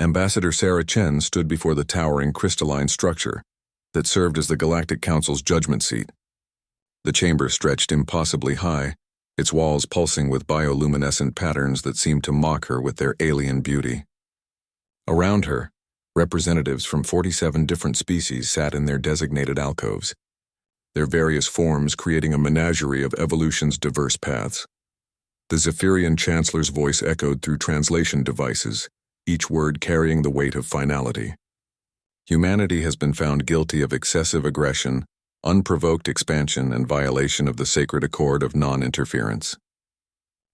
Ambassador Sarah Chen stood before the towering crystalline structure that served as the Galactic Council's judgment seat. The chamber stretched impossibly high, its walls pulsing with bioluminescent patterns that seemed to mock her with their alien beauty. Around her, representatives from 47 different species sat in their designated alcoves, their various forms creating a menagerie of evolution's diverse paths. The Zephyrian Chancellor's voice echoed through translation devices, each word carrying the weight of finality. Humanity has been found guilty of excessive aggression, unprovoked expansion, and violation of the sacred accord of non-interference.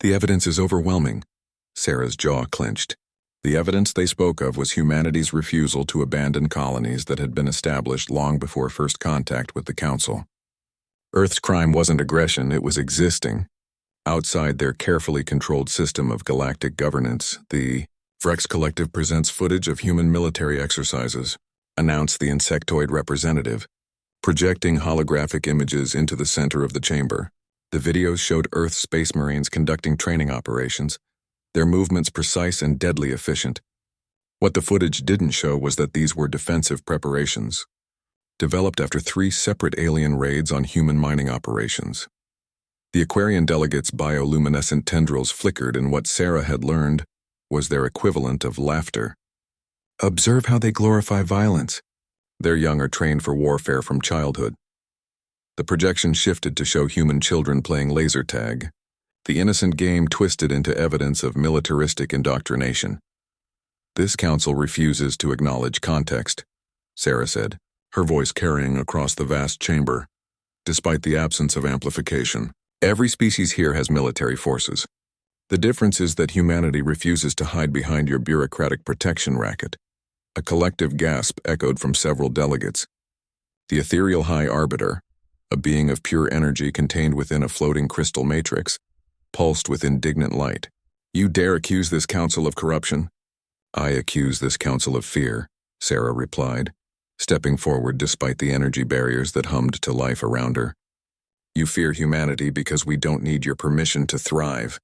The evidence is overwhelming. Sarah's jaw clenched. The evidence they spoke of was humanity's refusal to abandon colonies that had been established long before first contact with the Council. Earth's crime wasn't aggression, it was existing. Outside their carefully controlled system of galactic governance, the Vrex Collective presents footage of human military exercises, announced the insectoid representative, projecting holographic images into the center of the chamber. The videos showed Earth Space Marines conducting training operations, their movements precise and deadly efficient. What the footage didn't show was that these were defensive preparations, developed after 3 separate alien raids on human mining operations. The Aquarian delegates' bioluminescent tendrils flickered, and what Sarah had learned was their equivalent of laughter. Observe how they glorify violence. Their young are trained for warfare from childhood. The projection shifted to show human children playing laser tag, the innocent game twisted into evidence of militaristic indoctrination. This council refuses to acknowledge context, Sarah said, her voice carrying across the vast chamber, despite the absence of amplification. Every species here has military forces. The difference is that humanity refuses to hide behind your bureaucratic protection racket. A collective gasp echoed from several delegates. The ethereal High Arbiter, a being of pure energy contained within a floating crystal matrix, pulsed with indignant light. You dare accuse this council of corruption? I accuse this council of fear, Sarah replied, stepping forward despite the energy barriers that hummed to life around her. You fear humanity because we don't need your permission to thrive.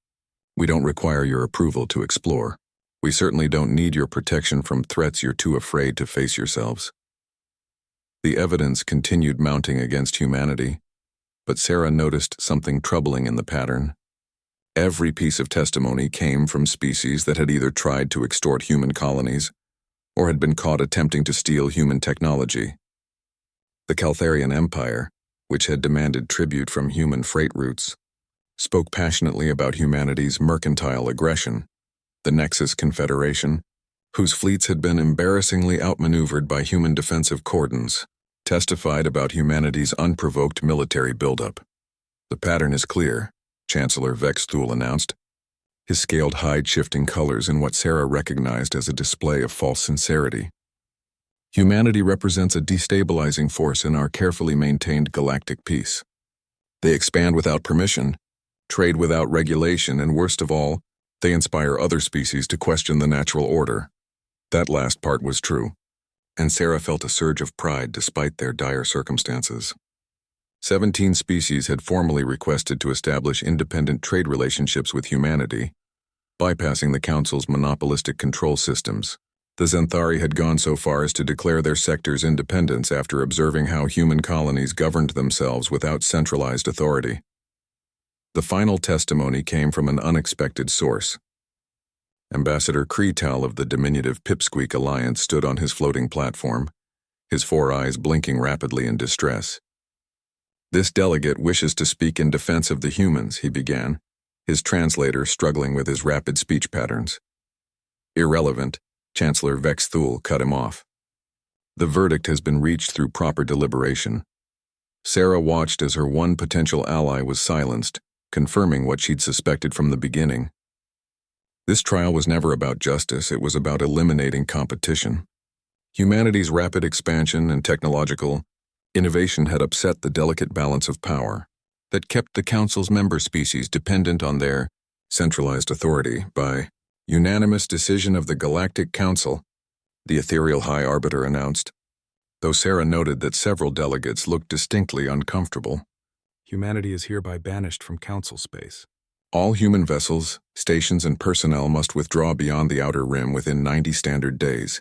We don't require your approval to explore. We certainly don't need your protection from threats you're too afraid to face yourselves. The evidence continued mounting against humanity, but Sarah noticed something troubling in the pattern. Every piece of testimony came from species that had either tried to extort human colonies or had been caught attempting to steal human technology. The Caltharian Empire, which had demanded tribute from human freight routes, spoke passionately about humanity's mercantile aggression. The Nexus Confederation, whose fleets had been embarrassingly outmaneuvered by human defensive cordons, testified about humanity's unprovoked military buildup. The pattern is clear, Chancellor Vex Thule announced, his scaled hide shifting colors in what Sarah recognized as a display of false sincerity. Humanity represents a destabilizing force in our carefully maintained galactic peace. They expand without permission, trade without regulation, and worst of all, they inspire other species to question the natural order. That last part was true, and Sarah felt a surge of pride despite their dire circumstances. 17 species had formally requested to establish independent trade relationships with humanity, bypassing the Council's monopolistic control systems. The Xanthari had gone so far as to declare their sector's independence after observing how human colonies governed themselves without centralized authority. The final testimony came from an unexpected source. Ambassador Kreetal of the diminutive Pipsqueak Alliance stood on his floating platform, his 4 eyes blinking rapidly in distress. This delegate wishes to speak in defense of the humans, he began, his translator struggling with his rapid speech patterns. Irrelevant, Chancellor Vex Thule cut him off. The verdict has been reached through proper deliberation. Sarah watched as her one potential ally was silenced, confirming what she'd suspected from the beginning. This trial was never about justice, it was about eliminating competition. Humanity's rapid expansion and technological innovation had upset the delicate balance of power that kept the Council's member species dependent on their centralized authority. By unanimous decision of the Galactic Council, the ethereal High Arbiter announced, though Sarah noted that several delegates looked distinctly uncomfortable. Humanity is hereby banished from Council space. All human vessels, stations, and personnel must withdraw beyond the outer rim within 90 standard days.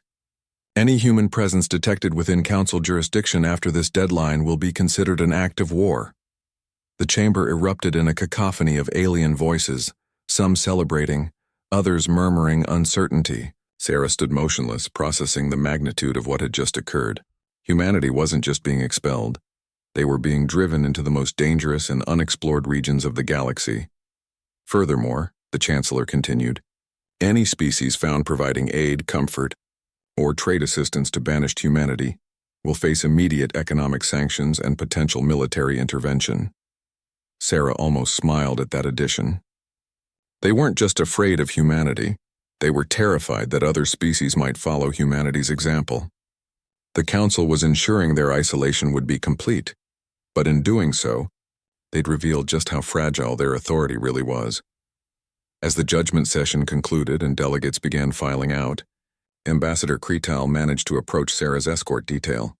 Any human presence detected within Council jurisdiction after this deadline will be considered an act of war. The chamber erupted in a cacophony of alien voices, some celebrating, others murmuring uncertainty. Sarah stood motionless, processing the magnitude of what had just occurred. Humanity wasn't just being expelled. They were being driven into the most dangerous and unexplored regions of the galaxy. Furthermore, the Chancellor continued, any species found providing aid, comfort, or trade assistance to banished humanity will face immediate economic sanctions and potential military intervention. Sarah almost smiled at that addition. They weren't just afraid of humanity, they were terrified that other species might follow humanity's example. The Council was ensuring their isolation would be complete, but in doing so, they'd revealed just how fragile their authority really was. As the judgment session concluded and delegates began filing out, Ambassador Kretal managed to approach Sarah's escort detail.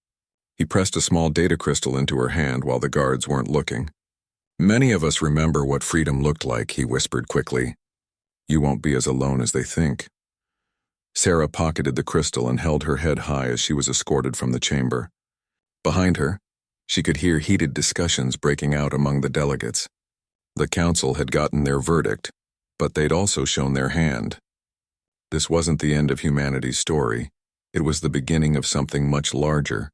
He pressed a small data crystal into her hand while the guards weren't looking. Many of us remember what freedom looked like, he whispered quickly. You won't be as alone as they think. Sarah pocketed the crystal and held her head high as she was escorted from the chamber. Behind her, she could hear heated discussions breaking out among the delegates. The Council had gotten their verdict, but they'd also shown their hand. This wasn't the end of humanity's story. It was the beginning of something much larger.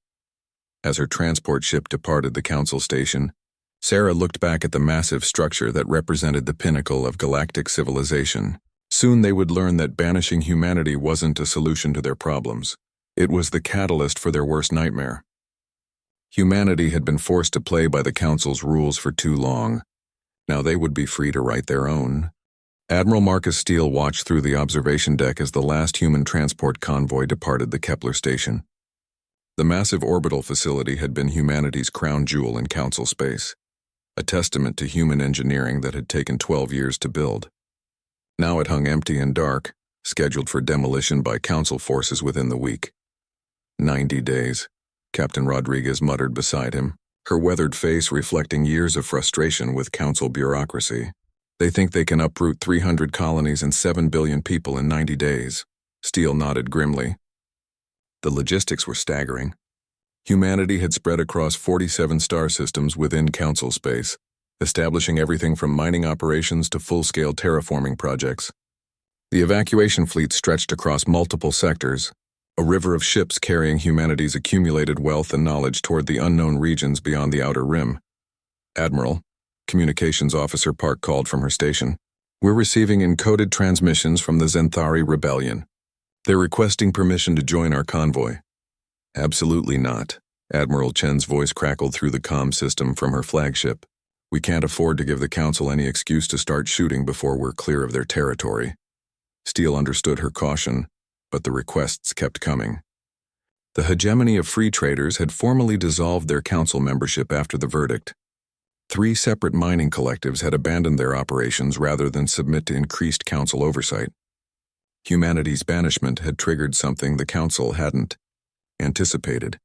As her transport ship departed the Council station, Sarah looked back at the massive structure that represented the pinnacle of galactic civilization. Soon they would learn that banishing humanity wasn't a solution to their problems. It was the catalyst for their worst nightmare. Humanity had been forced to play by the Council's rules for too long. Now they would be free to write their own. Admiral Marcus Steele watched through the observation deck as the last human transport convoy departed the Kepler station. The massive orbital facility had been humanity's crown jewel in Council space, a testament to human engineering that had taken 12 years to build. Now it hung empty and dark, scheduled for demolition by Council forces within the week. 90 days, Captain Rodriguez muttered beside him, her weathered face reflecting years of frustration with Council bureaucracy. They think they can uproot 300 colonies and 7 billion people in 90 days. Steele nodded grimly. The logistics were staggering. Humanity had spread across 47 star systems within Council space, establishing everything from mining operations to full-scale terraforming projects. The evacuation fleet stretched across multiple sectors, a river of ships carrying humanity's accumulated wealth and knowledge toward the unknown regions beyond the outer rim. Admiral, Communications Officer Park called from her station. We're receiving encoded transmissions from the Zenthari Rebellion. They're requesting permission to join our convoy. Absolutely not. Admiral Chen's voice crackled through the comm system from her flagship. We can't afford to give the Council any excuse to start shooting before we're clear of their territory. Steele understood her caution, but the requests kept coming. The hegemony of free traders had formally dissolved their Council membership after the verdict. 3 separate mining collectives had abandoned their operations rather than submit to increased Council oversight. Humanity's banishment had triggered something the Council hadn't anticipated,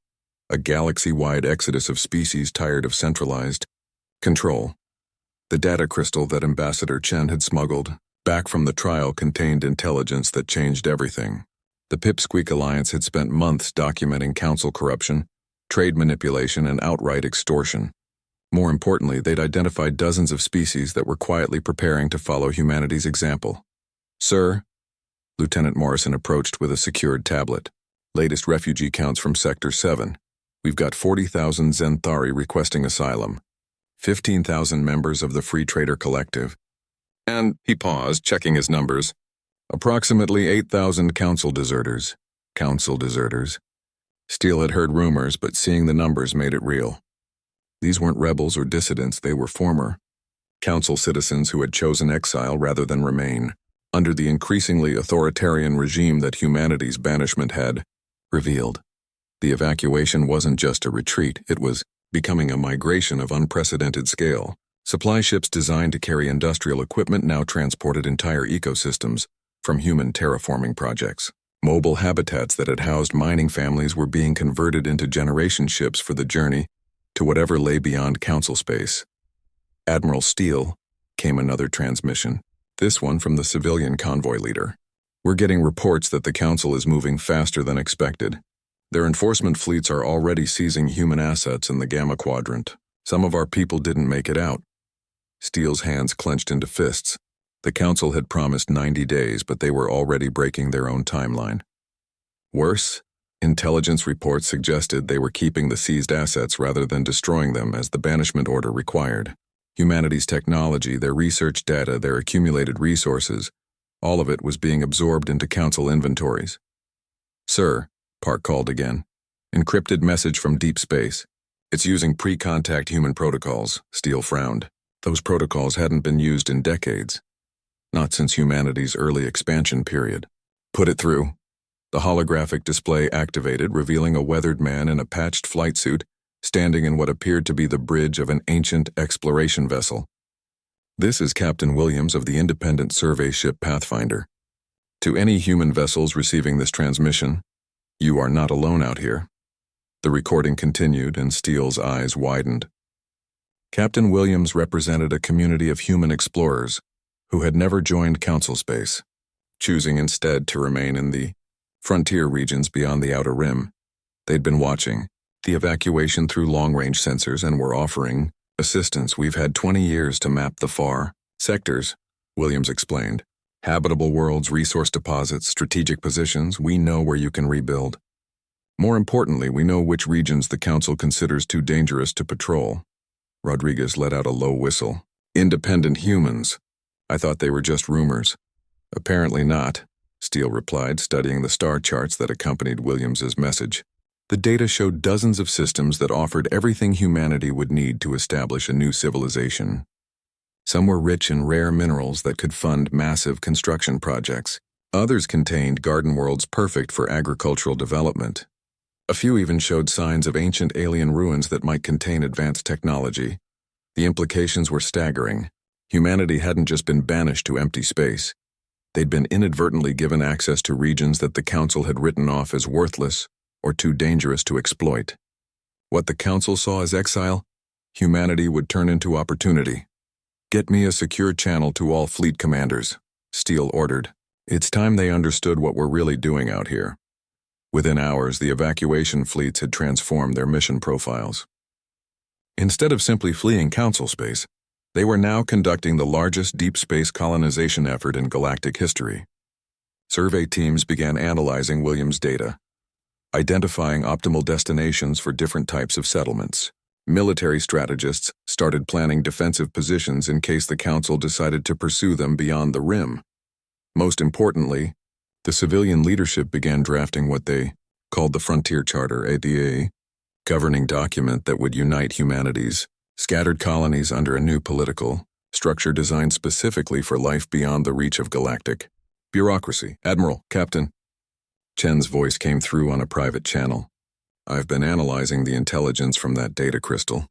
a galaxy-wide exodus of species tired of centralized control. The data crystal that Ambassador Chen had smuggled back from the trial contained intelligence that changed everything. The Pipsqueak Alliance had spent months documenting Council corruption, trade manipulation, and outright extortion. More importantly, they'd identified dozens of species that were quietly preparing to follow humanity's example. Sir, Lieutenant Morrison approached with a secured tablet. Latest refugee counts from Sector 7. We've got 40,000 Zenthari requesting asylum, 15,000 members of the Free Trader Collective, and, he paused, checking his numbers, approximately 8,000 Council deserters. Council deserters. Steele had heard rumors, but seeing the numbers made it real. These weren't rebels or dissidents, they were former Council citizens who had chosen exile rather than remain, under the increasingly authoritarian regime that humanity's banishment had revealed. The evacuation wasn't just a retreat, it was becoming a migration of unprecedented scale. Supply ships designed to carry industrial equipment now transported entire ecosystems from human terraforming projects. Mobile habitats that had housed mining families were being converted into generation ships for the journey to whatever lay beyond Council space. Admiral Steele, came another transmission, this one from the civilian convoy leader. We're getting reports that the Council is moving faster than expected. Their enforcement fleets are already seizing human assets in the Gamma Quadrant. Some of our people didn't make it out. Steele's hands clenched into fists. The Council had promised 90 days, but they were already breaking their own timeline. Worse, intelligence reports suggested they were keeping the seized assets rather than destroying them as the banishment order required. Humanity's technology, their research data, their accumulated resources, all of it was being absorbed into Council inventories. "Sir," Park called again. "Encrypted message from deep space. It's using pre-contact human protocols," Steele frowned. Those protocols hadn't been used in decades. Not since humanity's early expansion period. "Put it through." The holographic display activated, revealing a weathered man in a patched flight suit, standing in what appeared to be the bridge of an ancient exploration vessel. "This is Captain Williams of the independent survey ship Pathfinder. To any human vessels receiving this transmission, you are not alone out here." The recording continued, and Steele's eyes widened. Captain Williams represented a community of human explorers who had never joined Council space, choosing instead to remain in the frontier regions beyond the outer rim. They'd been watching the evacuation through long-range sensors and were offering assistance. "We've had 20 years to map the far sectors," Williams explained. "Habitable worlds, resource deposits, strategic positions. We know where you can rebuild. More importantly, we know which regions the Council considers too dangerous to patrol." Rodriguez let out a low whistle. "Independent humans. I thought they were just rumors." "Apparently not," Steele replied, studying the star charts that accompanied Williams's message. The data showed dozens of systems that offered everything humanity would need to establish a new civilization. Some were rich in rare minerals that could fund massive construction projects. Others contained garden worlds perfect for agricultural development. A few even showed signs of ancient alien ruins that might contain advanced technology. The implications were staggering. Humanity hadn't just been banished to empty space. They'd been inadvertently given access to regions that the Council had written off as worthless or too dangerous to exploit. What the Council saw as exile, humanity would turn into opportunity. "Get me a secure channel to all fleet commanders," Steele ordered. It's time they understood what we're really doing out here. Within hours, the evacuation fleets had transformed their mission profiles. Instead of simply fleeing Council space, they were now conducting the largest deep space colonization effort in galactic history. Survey teams began analyzing Williams' data, identifying optimal destinations for different types of settlements. Military strategists started planning defensive positions in case the Council decided to pursue them beyond the rim. Most importantly, the civilian leadership began drafting what they called the Frontier Charter, a governing document that would unite humanity's scattered colonies under a new political structure designed specifically for life beyond the reach of galactic bureaucracy. "Admiral, Captain." Chen's voice came through on a private channel. "I've been analyzing the intelligence from that data crystal.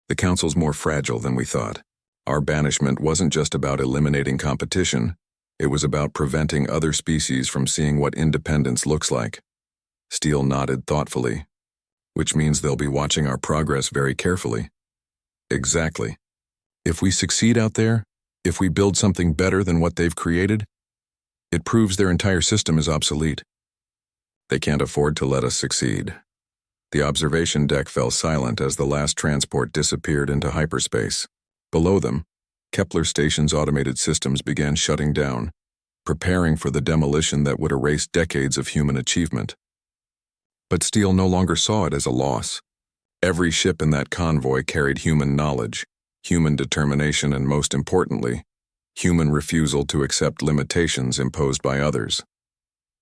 The Council's more fragile than we thought. Our banishment wasn't just about eliminating competition, it was about preventing other species from seeing what independence looks like." Steele nodded thoughtfully. "Which means they'll be watching our progress very carefully." "Exactly. If we succeed out there, if we build something better than what they've created, it proves their entire system is obsolete. They can't afford to let us succeed." The observation deck fell silent as the last transport disappeared into hyperspace. Below them, Kepler Station's automated systems began shutting down, preparing for the demolition that would erase decades of human achievement. But Steele no longer saw it as a loss. Every ship in that convoy carried human knowledge, human determination, and most importantly, human refusal to accept limitations imposed by others.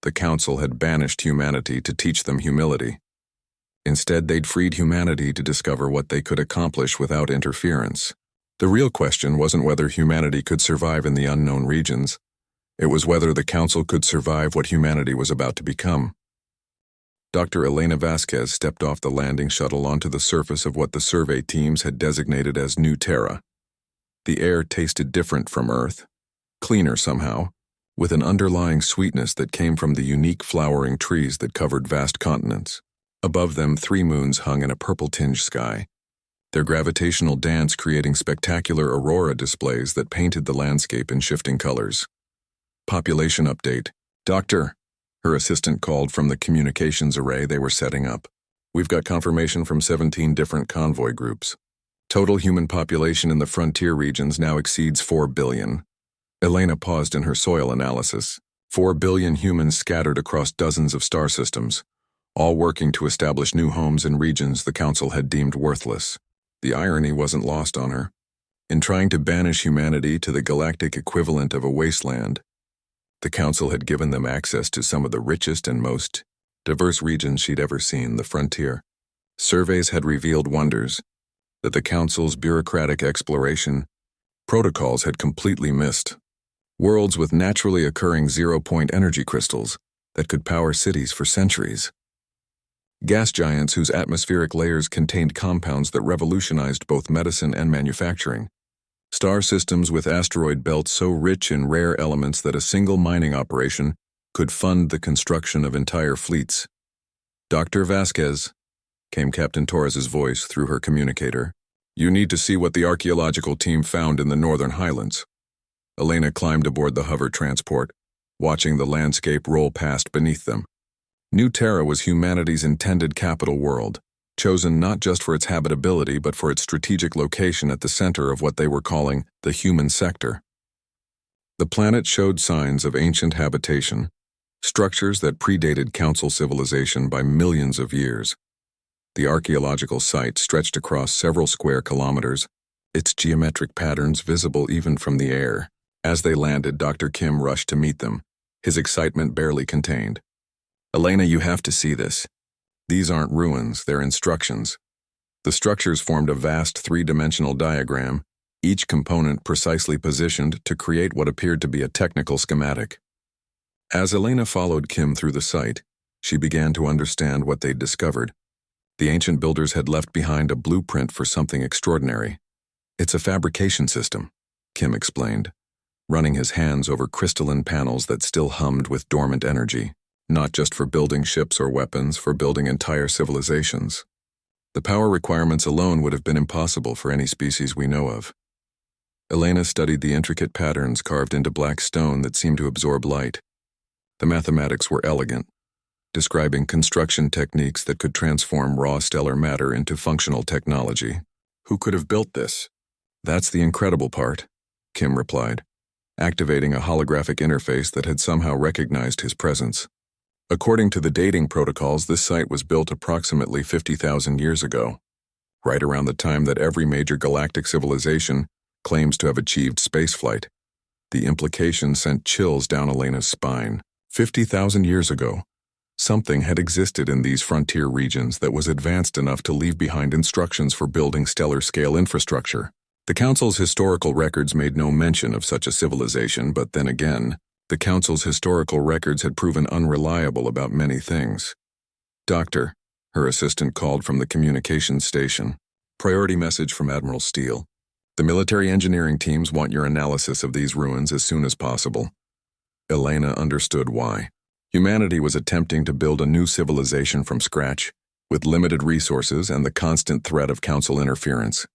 The Council had banished humanity to teach them humility. Instead, they'd freed humanity to discover what they could accomplish without interference. The real question wasn't whether humanity could survive in the unknown regions. It was whether the Council could survive what humanity was about to become. Dr. Elena Vasquez stepped off the landing shuttle onto the surface of what the survey teams had designated as New Terra. The air tasted different from Earth, cleaner somehow, with an underlying sweetness that came from the unique flowering trees that covered vast continents. Above them, 3 moons hung in a purple-tinged sky, their gravitational dance creating spectacular aurora displays that painted the landscape in shifting colors. Population update. Doctor, her assistant called from the communications array they were setting up. We've got confirmation from 17 different convoy groups. Total human population in the frontier regions now exceeds 4 billion. Elena paused in her soil analysis. 4 billion humans scattered across dozens of star systems, all working to establish new homes in regions the Council had deemed worthless. The irony wasn't lost on her. In trying to banish humanity to the galactic equivalent of a wasteland, the Council had given them access to some of the richest and most diverse regions she'd ever seen, the frontier. Surveys had revealed wonders that the Council's bureaucratic exploration protocols had completely missed. Worlds with naturally occurring zero-point energy crystals that could power cities for centuries. Gas giants whose atmospheric layers contained compounds that revolutionized both medicine and manufacturing. Star systems with asteroid belts so rich in rare elements that a single mining operation could fund the construction of entire fleets. Dr. Vasquez, came Captain Torres's voice through her communicator. You need to see what the archaeological team found in the Northern Highlands. Elena climbed aboard the hover transport, watching the landscape roll past beneath them. New Terra was humanity's intended capital world, chosen not just for its habitability but for its strategic location at the center of what they were calling the human sector. The planet showed signs of ancient habitation, structures that predated Council civilization by millions of years. The archaeological site stretched across several square kilometers, its geometric patterns visible even from the air. As they landed, Dr. Kim rushed to meet them, his excitement barely contained. Elena, you have to see this. These aren't ruins, they're instructions. The structures formed a vast three-dimensional diagram, each component precisely positioned to create what appeared to be a technical schematic. As Elena followed Kim through the site, she began to understand what they'd discovered. The ancient builders had left behind a blueprint for something extraordinary. It's a fabrication system, Kim explained, running his hands over crystalline panels that still hummed with dormant energy, not just for building ships or weapons, for building entire civilizations. The power requirements alone would have been impossible for any species we know of. Elena studied the intricate patterns carved into black stone that seemed to absorb light. The mathematics were elegant, describing construction techniques that could transform raw stellar matter into functional technology. Who could have built this? That's the incredible part, Kim replied, activating a holographic interface that had somehow recognized his presence. According to the dating protocols, this site was built approximately 50,000 years ago, right around the time that every major galactic civilization claims to have achieved spaceflight. The implication sent chills down Elena's spine. 50,000 years ago, something had existed in these frontier regions that was advanced enough to leave behind instructions for building stellar-scale infrastructure. The Council's historical records made no mention of such a civilization, but then again, the Council's historical records had proven unreliable about many things. Doctor, her assistant called from the communications station. Priority message from Admiral Steele. The military engineering teams want your analysis of these ruins as soon as possible. Elena understood why. Humanity was attempting to build a new civilization from scratch, with limited resources and the constant threat of Council interference.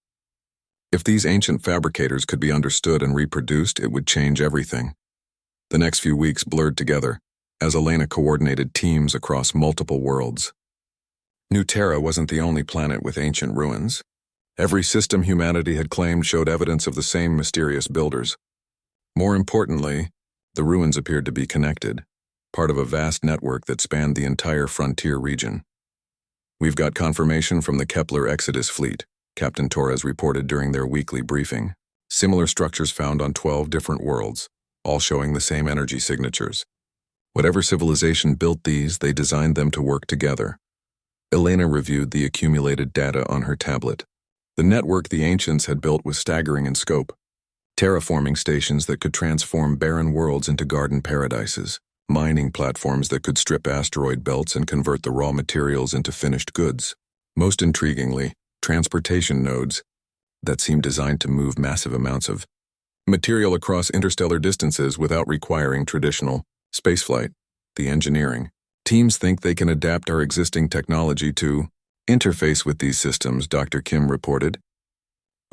If these ancient fabricators could be understood and reproduced, it would change everything. The next few weeks blurred together, as Elena coordinated teams across multiple worlds. New Terra wasn't the only planet with ancient ruins. Every system humanity had claimed showed evidence of the same mysterious builders. More importantly, the ruins appeared to be connected, part of a vast network that spanned the entire frontier region. We've got confirmation from the Kepler Exodus fleet, Captain Torres reported during their weekly briefing. Similar structures found on 12 different worlds, all showing the same energy signatures. Whatever civilization built these, they designed them to work together. Elena reviewed the accumulated data on her tablet. The network the ancients had built was staggering in scope. Terraforming stations that could transform barren worlds into garden paradises. Mining platforms that could strip asteroid belts and convert the raw materials into finished goods. Most intriguingly, transportation nodes that seemed designed to move massive amounts of material across interstellar distances without requiring traditional spaceflight. The engineering teams think they can adapt our existing technology to interface with these systems, Dr. Kim reported,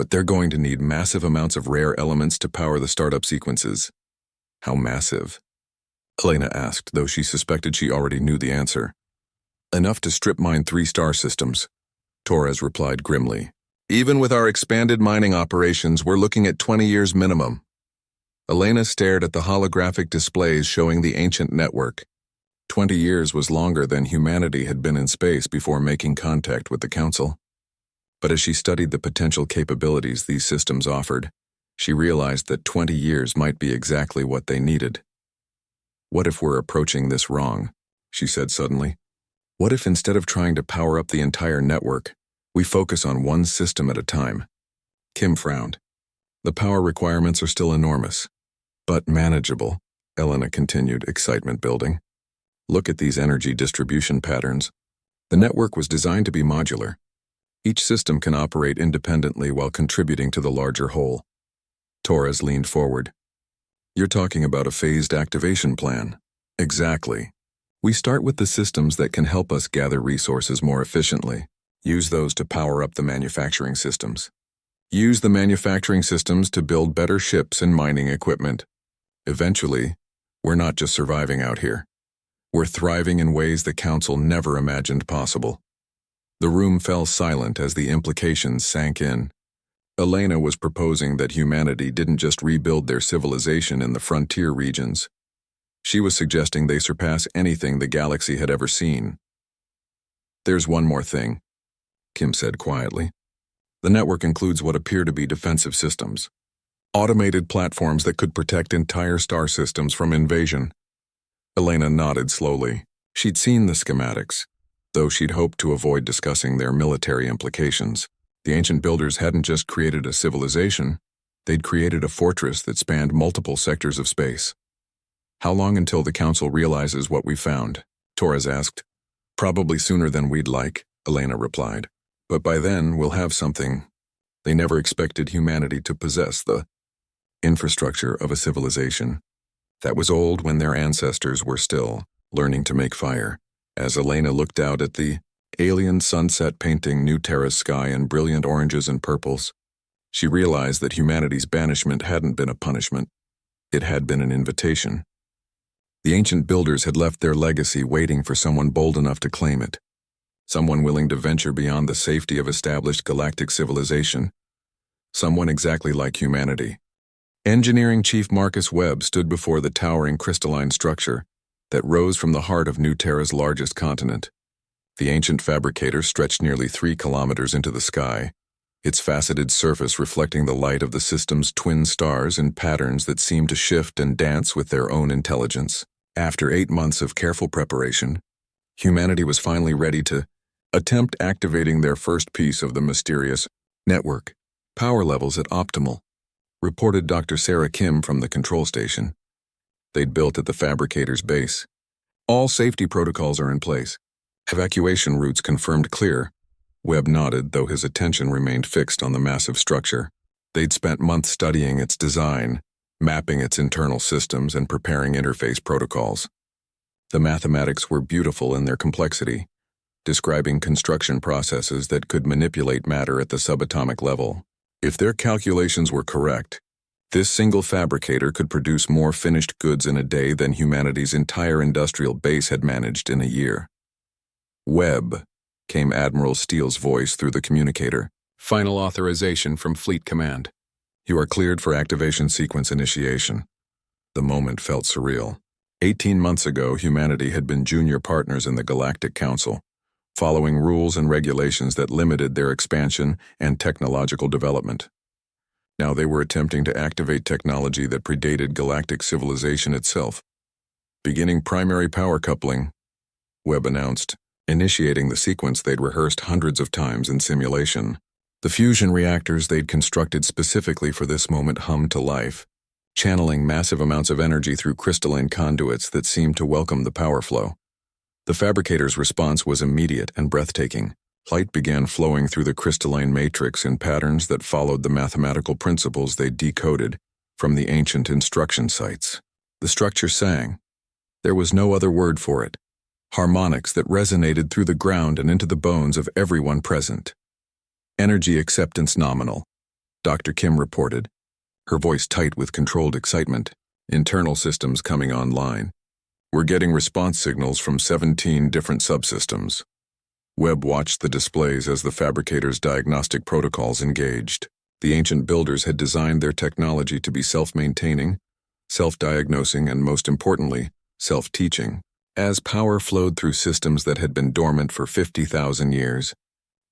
But they're going to need massive amounts of rare elements to power the startup sequences. How massive? Elena asked, though she suspected she already knew the answer. Enough to strip mine 3 star systems, Torres replied grimly. Even with our expanded mining operations, we're looking at 20 years minimum. Elena stared at the holographic displays showing the ancient network. 20 years was longer than humanity had been in space before making contact with the Council. But as she studied the potential capabilities these systems offered, she realized that 20 years might be exactly what they needed. What if we're approaching this wrong? She said suddenly. What if instead of trying to power up the entire network, we focus on one system at a time? Kim frowned. The power requirements are still enormous, but manageable, Elena continued, excitement building. Look at these energy distribution patterns. The network was designed to be modular. Each system can operate independently while contributing to the larger whole. Torres leaned forward. You're talking about a phased activation plan. Exactly. We start with the systems that can help us gather resources more efficiently. Use those to power up the manufacturing systems. Use the manufacturing systems to build better ships and mining equipment. Eventually, we're not just surviving out here. We're thriving in ways the Council never imagined possible. The room fell silent as the implications sank in. Elena was proposing that humanity didn't just rebuild their civilization in the frontier regions. She was suggesting they surpass anything the galaxy had ever seen. There's one more thing, Kim said quietly. The network includes what appear to be defensive systems. Automated platforms that could protect entire star systems from invasion. Elena nodded slowly. She'd seen the schematics, though she'd hoped to avoid discussing their military implications. The ancient builders hadn't just created a civilization, they'd created a fortress that spanned multiple sectors of space. How long until the Council realizes what we found? Torres asked. Probably sooner than we'd like, Elena replied. But by then, we'll have something. They never expected humanity to possess the infrastructure of a civilization that was old when their ancestors were still learning to make fire. As Elena looked out at the alien sunset painting New Terra's sky in brilliant oranges and purples, she realized that humanity's banishment hadn't been a punishment. It had been an invitation. The ancient builders had left their legacy waiting for someone bold enough to claim it. Someone willing to venture beyond the safety of established galactic civilization. Someone exactly like humanity. Engineering Chief Marcus Webb stood before the towering crystalline structure that rose from the heart of New Terra's largest continent. The ancient fabricator stretched nearly 3 kilometers into the sky, its faceted surface reflecting the light of the system's twin stars in patterns that seemed to shift and dance with their own intelligence. After 8 months of careful preparation, humanity was finally ready to attempt activating their first piece of the mysterious network. Power levels at optimal, reported Dr. Sarah Kim from the control station. They'd built at the fabricator's base. All safety protocols are in place. Evacuation routes confirmed clear. Webb nodded, though his attention remained fixed on the massive structure. They'd spent months studying its design, mapping its internal systems, and preparing interface protocols. The mathematics were beautiful in their complexity, describing construction processes that could manipulate matter at the subatomic level. If their calculations were correct, this single fabricator could produce more finished goods in a day than humanity's entire industrial base had managed in a year. Webb, came Admiral Steele's voice through the communicator. Final authorization from Fleet Command. You are cleared for activation sequence initiation. The moment felt surreal. 18 months ago, humanity had been junior partners in the Galactic Council, following rules and regulations that limited their expansion and technological development. Now they were attempting to activate technology that predated galactic civilization itself. Beginning primary power coupling, Webb announced, initiating the sequence they'd rehearsed hundreds of times in simulation. The fusion reactors they'd constructed specifically for this moment hummed to life, channeling massive amounts of energy through crystalline conduits that seemed to welcome the power flow. The fabricator's response was immediate and breathtaking. Light began flowing through the crystalline matrix in patterns that followed the mathematical principles they decoded from the ancient instruction sites. The structure sang. There was no other word for it. Harmonics that resonated through the ground and into the bones of everyone present. Energy acceptance nominal. Dr. Kim reported, her voice tight with controlled excitement. Internal systems coming online. We're getting response signals from 17 different subsystems. Webb watched the displays as the fabricator's diagnostic protocols engaged. The ancient builders had designed their technology to be self-maintaining, self-diagnosing, and most importantly, self-teaching. As power flowed through systems that had been dormant for 50,000 years,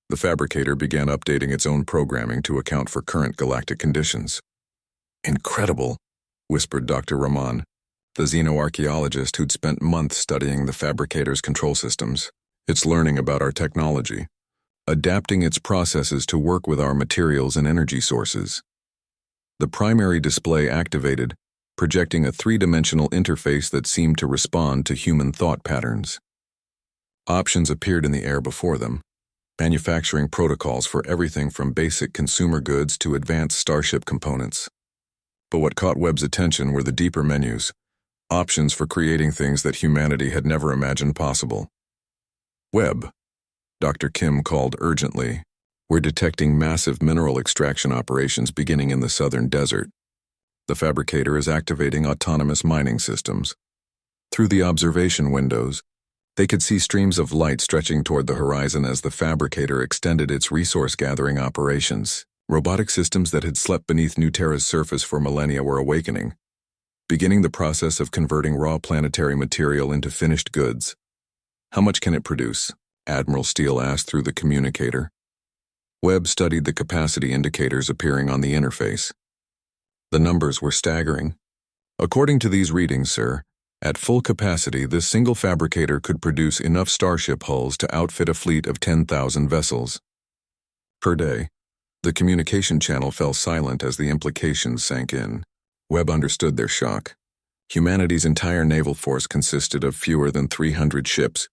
the fabricator began updating its own programming to account for current galactic conditions. Incredible, whispered Dr. Rahman, the xenoarchaeologist who'd spent months studying the fabricator's control systems. It's learning about our technology, adapting its processes to work with our materials and energy sources. The primary display activated, projecting a three-dimensional interface that seemed to respond to human thought patterns. Options appeared in the air before them, manufacturing protocols for everything from basic consumer goods to advanced starship components. But what caught Webb's attention were the deeper menus, options for creating things that humanity had never imagined possible. Webb, Dr. Kim called urgently. We're detecting massive mineral extraction operations beginning in the southern desert. The fabricator is activating autonomous mining systems. Through the observation windows, they could see streams of light stretching toward the horizon as the fabricator extended its resource-gathering operations. Robotic systems that had slept beneath New Terra's surface for millennia were awakening, beginning the process of converting raw planetary material into finished goods. How much can it produce? Admiral Steele asked through the communicator. Webb studied the capacity indicators appearing on the interface. The numbers were staggering. According to these readings, sir, at full capacity, this single fabricator could produce enough starship hulls to outfit a fleet of 10,000 vessels per day. The communication channel fell silent as the implications sank in. Webb understood their shock. Humanity's entire naval force consisted of fewer than 300 ships,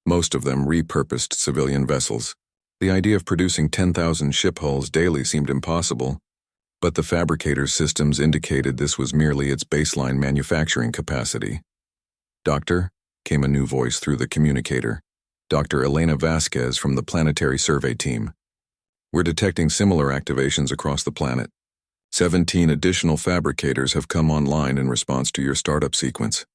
most of them repurposed civilian vessels. The idea of producing 10,000 ship hulls daily seemed impossible, but the fabricator's systems indicated this was merely its baseline manufacturing capacity. Doctor, came a new voice through the communicator. Dr. Elena Vasquez from the Planetary Survey Team. We're detecting similar activations across the planet. 17 additional fabricators have come online in response to your startup sequence.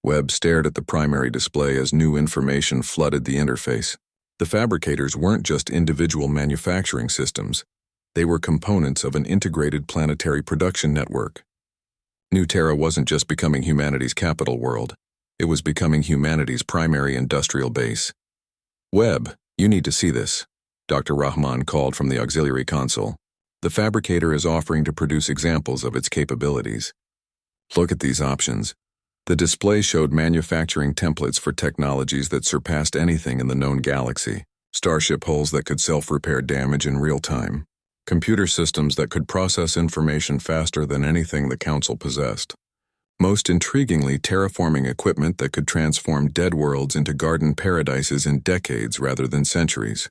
Webb stared at the primary display as new information flooded the interface. The fabricators weren't just individual manufacturing systems. They were components of an integrated planetary production network. New Terra wasn't just becoming humanity's capital world. It was becoming humanity's primary industrial base. Webb, you need to see this, Dr. Rahman called from the auxiliary console. The fabricator is offering to produce examples of its capabilities. Look at these options. The display showed manufacturing templates for technologies that surpassed anything in the known galaxy. Starship hulls that could self-repair damage in real time. Computer systems that could process information faster than anything the Council possessed. Most intriguingly, terraforming equipment that could transform dead worlds into garden paradises in decades rather than centuries.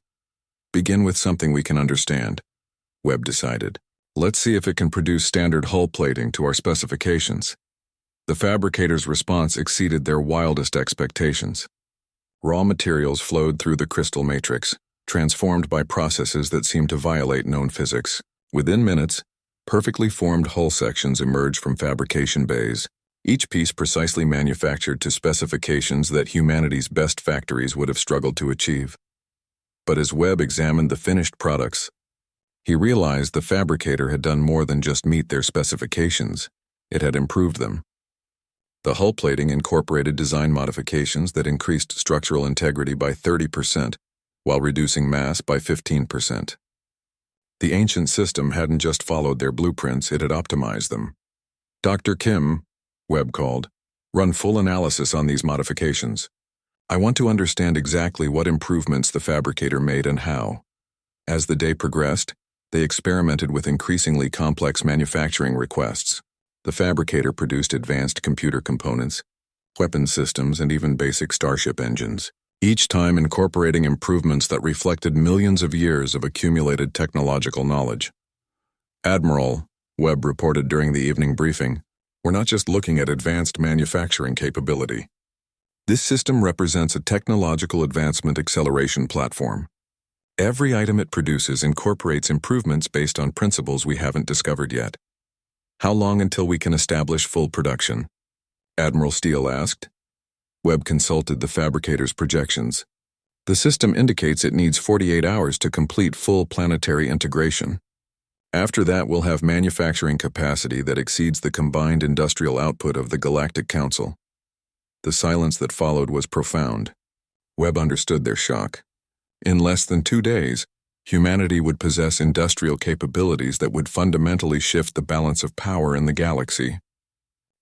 Begin with something we can understand, Webb decided. Let's see if it can produce standard hull plating to our specifications. The fabricator's response exceeded their wildest expectations. Raw materials flowed through the crystal matrix, transformed by processes that seemed to violate known physics. Within minutes, perfectly formed hull sections emerged from fabrication bays, each piece precisely manufactured to specifications that humanity's best factories would have struggled to achieve. But as Webb examined the finished products, he realized the fabricator had done more than just meet their specifications. It had improved them. The hull plating incorporated design modifications that increased structural integrity by 30%, while reducing mass by 15%. The ancient system hadn't just followed their blueprints, it had optimized them. Dr. Kim, Webb called, run full analysis on these modifications. I want to understand exactly what improvements the fabricator made and how. As the day progressed, they experimented with increasingly complex manufacturing requests. The fabricator produced advanced computer components, weapon systems, and even basic starship engines, each time incorporating improvements that reflected millions of years of accumulated technological knowledge. Admiral, Webb reported during the evening briefing, we're not just looking at advanced manufacturing capability. This system represents a technological advancement acceleration platform. Every item it produces incorporates improvements based on principles we haven't discovered yet. How long until we can establish full production? Admiral Steele asked. Webb consulted the fabricator's projections. The system indicates it needs 48 hours to complete full planetary integration. After that, we'll have manufacturing capacity that exceeds the combined industrial output of the Galactic Council. The silence that followed was profound. Webb understood their shock. In less than 2 days, humanity would possess industrial capabilities that would fundamentally shift the balance of power in the galaxy.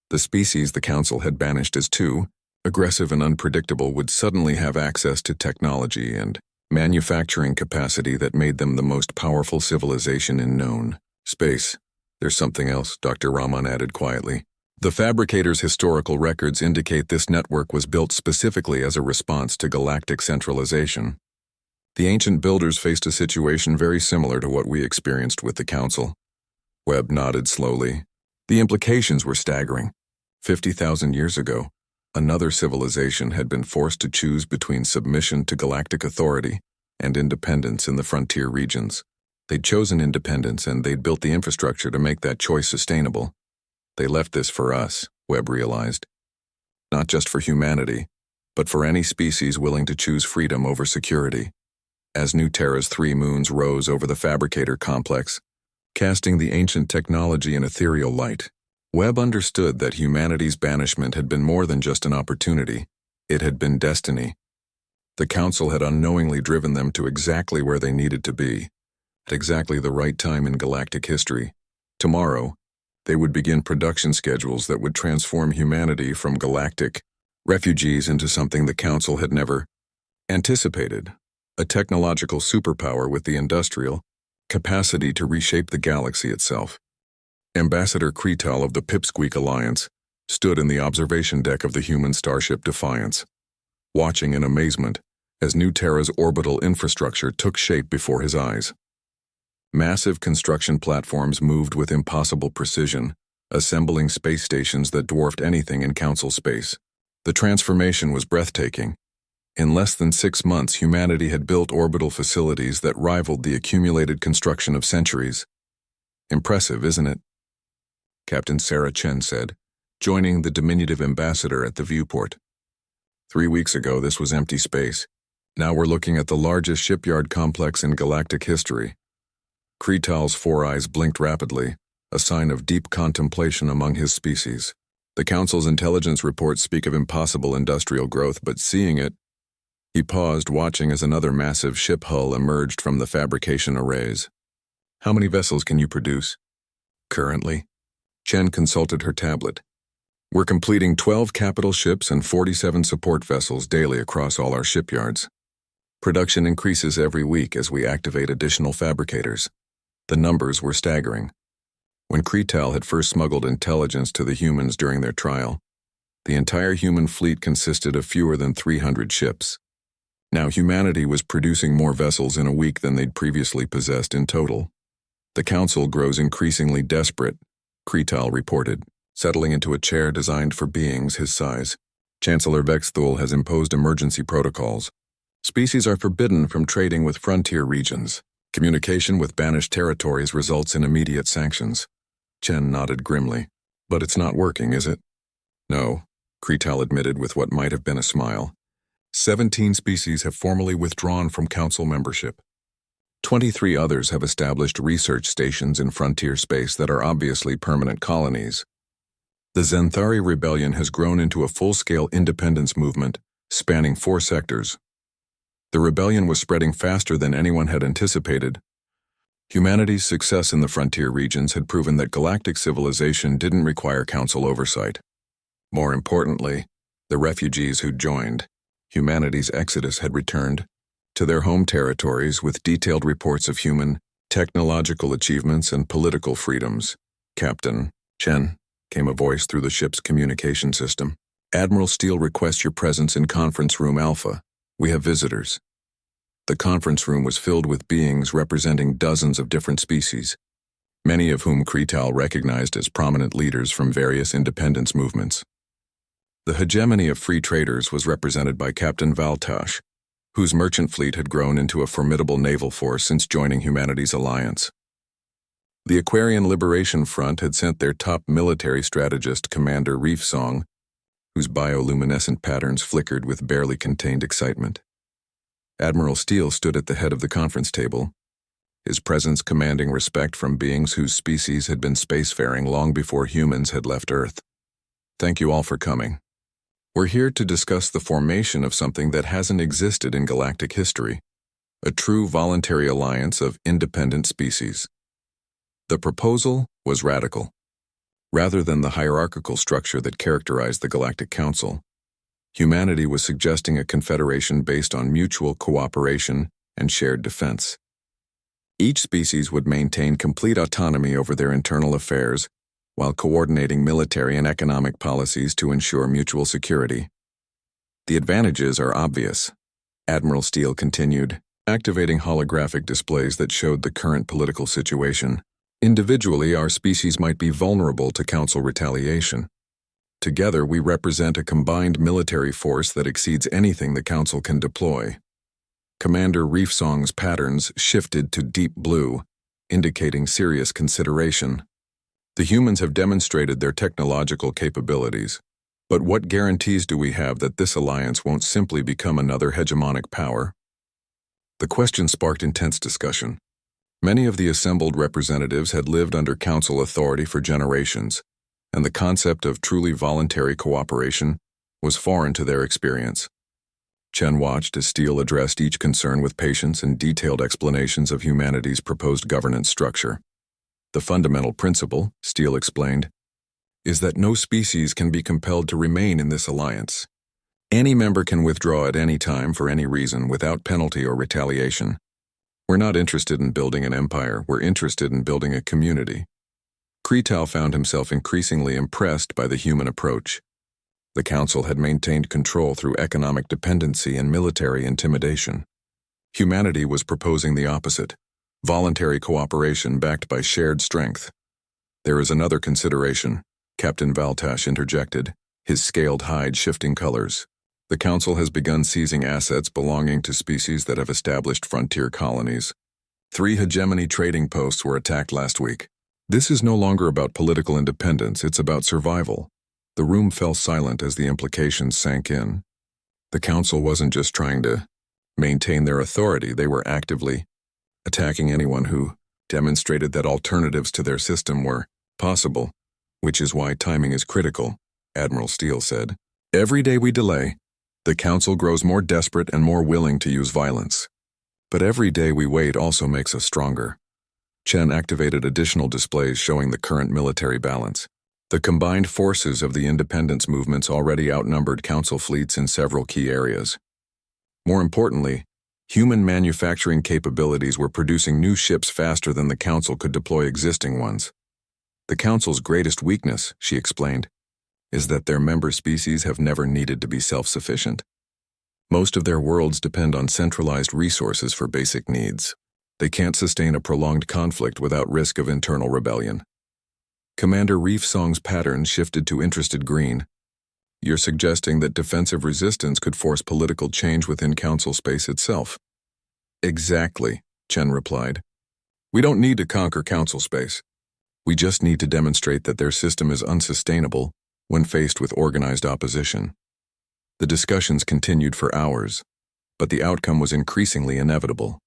The species the Council had banished as too aggressive and unpredictable would suddenly have access to technology and manufacturing capacity that made them the most powerful civilization in known space. There's something else, Dr. Rahman added quietly. The fabricator's historical records indicate this network was built specifically as a response to galactic centralization. The ancient builders faced a situation very similar to what we experienced with the Council. Webb nodded slowly. The implications were staggering. 50,000 years ago, another civilization had been forced to choose between submission to galactic authority and independence in the frontier regions. They'd chosen independence, and they'd built the infrastructure to make that choice sustainable. They left this for us, Webb realized. Not just for humanity, but for any species willing to choose freedom over security. As New Terra's 3 moons rose over the fabricator complex, casting the ancient technology in ethereal light, Webb understood that humanity's banishment had been more than just an opportunity. It had been destiny. The Council had unknowingly driven them to exactly where they needed to be, at exactly the right time in galactic history. Tomorrow, they would begin production schedules that would transform humanity from galactic refugees into something the Council had never anticipated. A technological superpower with the industrial capacity to reshape the galaxy itself. Ambassador Kretal of the Pipsqueak Alliance stood in the observation deck of the human starship Defiance, watching in amazement as New Terra's orbital infrastructure took shape before his eyes. Massive construction platforms moved with impossible precision, assembling space stations that dwarfed anything in Council space. The transformation was breathtaking. In less than 6 months, humanity had built orbital facilities that rivaled the accumulated construction of centuries. Impressive, isn't it? Captain Sarah Chen said, joining the diminutive ambassador at the viewport. 3 weeks ago, this was empty space. Now we're looking at the largest shipyard complex in galactic history. Kretal's 4 eyes blinked rapidly, a sign of deep contemplation among his species. The Council's intelligence reports speak of impossible industrial growth, but seeing it, he paused, watching as another massive ship hull emerged from the fabrication arrays. How many vessels can you produce? Currently, Chen consulted her tablet. We're completing 12 capital ships and 47 support vessels daily across all our shipyards. Production increases every week as we activate additional fabricators. The numbers were staggering. When Kretal had first smuggled intelligence to the humans during their trial, the entire human fleet consisted of fewer than 300 ships. Now humanity was producing more vessels in a week than they'd previously possessed in total. The Council grows increasingly desperate, Kretal reported, settling into a chair designed for beings his size. Chancellor Vexthul has imposed emergency protocols. Species are forbidden from trading with frontier regions. Communication with banished territories results in immediate sanctions. Chen nodded grimly. But it's not working, is it? No, Kretal admitted with what might have been a smile. 17 species have formally withdrawn from Council membership. 23 others have established research stations in frontier space that are obviously permanent colonies. The Zenthari rebellion has grown into a full-scale independence movement, spanning 4 sectors. The rebellion was spreading faster than anyone had anticipated. Humanity's success in the frontier regions had proven that galactic civilization didn't require Council oversight. More importantly, the refugees who joined, humanity's exodus, had returned to their home territories with detailed reports of human, technological achievements and political freedoms. Captain Chen, came a voice through the ship's communication system. Admiral Steele requests your presence in Conference Room Alpha. We have visitors. The conference room was filled with beings representing dozens of different species, many of whom Kretal recognized as prominent leaders from various independence movements. The hegemony of free traders was represented by Captain Valtash, whose merchant fleet had grown into a formidable naval force since joining humanity's alliance. The Aquarian Liberation Front had sent their top military strategist, Commander Reef Song, whose bioluminescent patterns flickered with barely contained excitement. Admiral Steele stood at the head of the conference table, his presence commanding respect from beings whose species had been spacefaring long before humans had left Earth. Thank you all for coming. We're here to discuss the formation of something that hasn't existed in galactic history, a true voluntary alliance of independent species. The proposal was radical. Rather than the hierarchical structure that characterized the Galactic Council, humanity was suggesting a confederation based on mutual cooperation and shared defense. Each species would maintain complete autonomy over their internal affairs while coordinating military and economic policies to ensure mutual security. The advantages are obvious, Admiral Steele continued, activating holographic displays that showed the current political situation. Individually, our species might be vulnerable to Council retaliation. Together, we represent a combined military force that exceeds anything the Council can deploy. Commander Reef Song's patterns shifted to deep blue, indicating serious consideration. The humans have demonstrated their technological capabilities, but what guarantees do we have that this alliance won't simply become another hegemonic power? The question sparked intense discussion. Many of the assembled representatives had lived under Council authority for generations, and the concept of truly voluntary cooperation was foreign to their experience. Chen watched as Steele addressed each concern with patience and detailed explanations of humanity's proposed governance structure. The fundamental principle, Steele explained, is that no species can be compelled to remain in this alliance. Any member can withdraw at any time for any reason without penalty or retaliation. We're not interested in building an empire, we're interested in building a community. Kretal found himself increasingly impressed by the human approach. The Council had maintained control through economic dependency and military intimidation. Humanity was proposing the opposite. Voluntary cooperation backed by shared strength. There is another consideration, Captain Valtash interjected, his scaled hide shifting colors. The Council has begun seizing assets belonging to species that have established frontier colonies. 3 hegemony trading posts were attacked last week. This is no longer about political independence, it's about survival. The room fell silent as the implications sank in. The Council wasn't just trying to maintain their authority, they were actively attacking anyone who demonstrated that alternatives to their system were possible, which is why timing is critical, Admiral Steele said. Every day we delay, the Council grows more desperate and more willing to use violence. But every day we wait also makes us stronger. Chen activated additional displays showing the current military balance. The combined forces of the independence movements already outnumbered Council fleets in several key areas. More importantly, human manufacturing capabilities were producing new ships faster than the Council could deploy existing ones. The Council's greatest weakness, she explained, is that their member species have never needed to be self-sufficient. Most of their worlds depend on centralized resources for basic needs. They can't sustain a prolonged conflict without risk of internal rebellion. Commander Reef Song's pattern shifted to interested green. You're suggesting that defensive resistance could force political change within Council space itself. Exactly, Chen replied. We don't need to conquer Council space. We just need to demonstrate that their system is unsustainable when faced with organized opposition. The discussions continued for hours, but the outcome was increasingly inevitable.